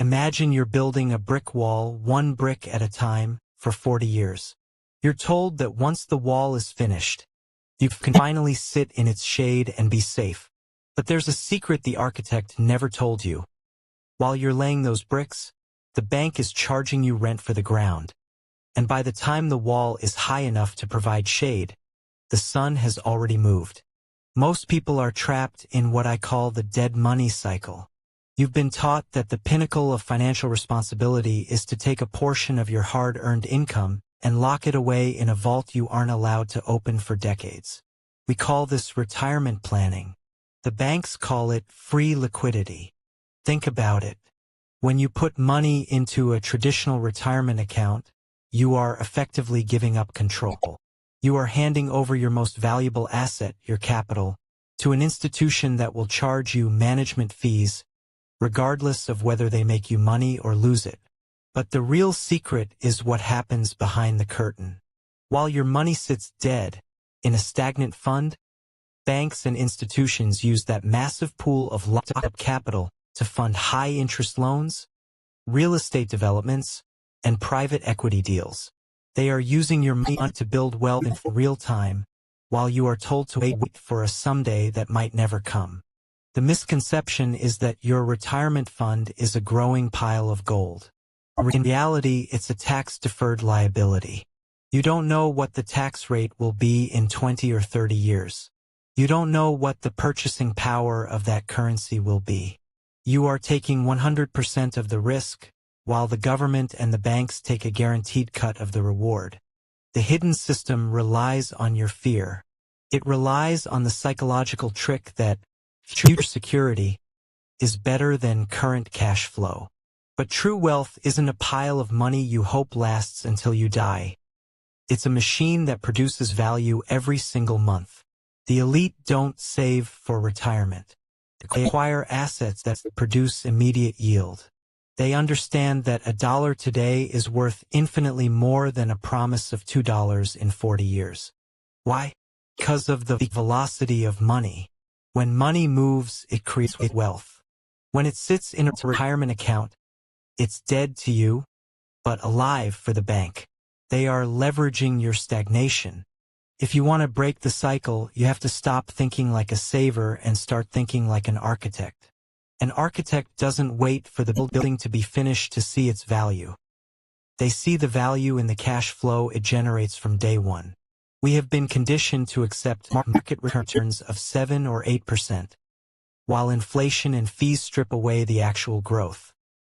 Imagine you're building a brick wall, one brick at a time, for 40 years. You're told that once the wall is finished, you can finally sit in its shade and be safe. But there's a secret the architect never told you. While you're laying those bricks, the bank is charging you rent for the ground. And by the time the wall is high enough to provide shade, the sun has already moved. Most people are trapped in what I call the dead money cycle. You've been taught that the pinnacle of financial responsibility is to take a portion of your hard-earned income and lock it away in a vault you aren't allowed to open for decades. We call this retirement planning. The banks call it free liquidity. Think about it. When you put money into a traditional retirement account, you are effectively giving up control. You are handing over your most valuable asset, your capital, to an institution that will charge you management fees, regardless of whether they make you money or lose it. But the real secret is what happens behind the curtain. While your money sits dead in a stagnant fund, banks and institutions use that massive pool of locked-up capital to fund high-interest loans, real estate developments, and private equity deals. They are using your money to build wealth in real time, while you are told to wait for a someday that might never come. The misconception is that your retirement fund is a growing pile of gold. In reality, it's a tax-deferred liability. You don't know what the tax rate will be in 20 or 30 years. You don't know what the purchasing power of that currency will be. You are taking 100% of the risk, while the government and the banks take a guaranteed cut of the reward. The hidden system relies on your fear. It relies on the psychological trick that future security is better than current cash flow. But true wealth isn't a pile of money you hope lasts until you die. It's a machine that produces value every single month. The elite don't save for retirement. They acquire assets that produce immediate yield. They understand that $1 today is worth infinitely more than a promise of $2 in 40 years. Why? Because of the velocity of money. When money moves, it creates wealth. When it sits in a retirement account, it's dead to you, but alive for the bank. They are leveraging your stagnation. If you want to break the cycle, you have to stop thinking like a saver and start thinking like an architect. An architect doesn't wait for the building to be finished to see its value. They see the value in the cash flow it generates from day one. We have been conditioned to accept market returns of 7 or 8%, while inflation and fees strip away the actual growth.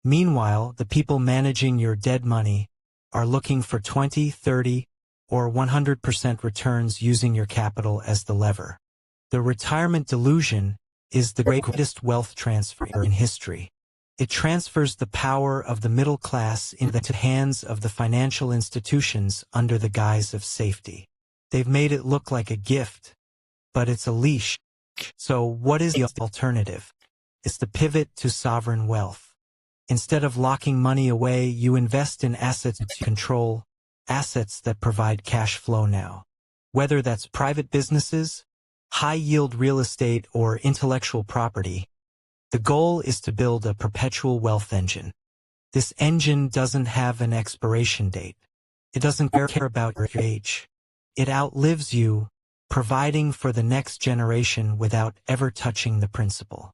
Meanwhile, the people managing your dead money are looking for 20, 30, or 100% returns using your capital as the lever. The retirement delusion is the greatest wealth transfer in history. It transfers the power of the middle class into the hands of the financial institutions under the guise of safety. They've made it look like a gift, but it's a leash. So what is the alternative? It's the pivot to sovereign wealth. Instead of locking money away, you invest in assets you control, assets that provide cash flow now. Whether that's private businesses, high-yield real estate, or intellectual property, the goal is to build a perpetual wealth engine. This engine doesn't have an expiration date. It doesn't care about your age. It outlives you, providing for the next generation without ever touching the principal.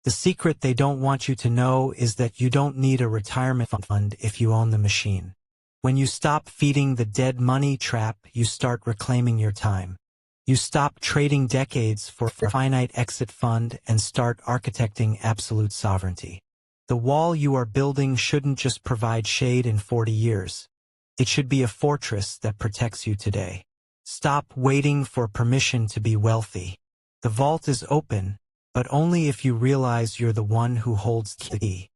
The secret they don't want you to know is that you don't need a retirement fund if you own the machine. When you stop feeding the dead money trap, you start reclaiming your time. You stop trading decades for a finite exit fund and start architecting absolute sovereignty. The wall you are building shouldn't just provide shade in 40 years. It should be a fortress that protects you today. Stop waiting for permission to be wealthy. The vault is open, but only if you realize you're the one who holds the key.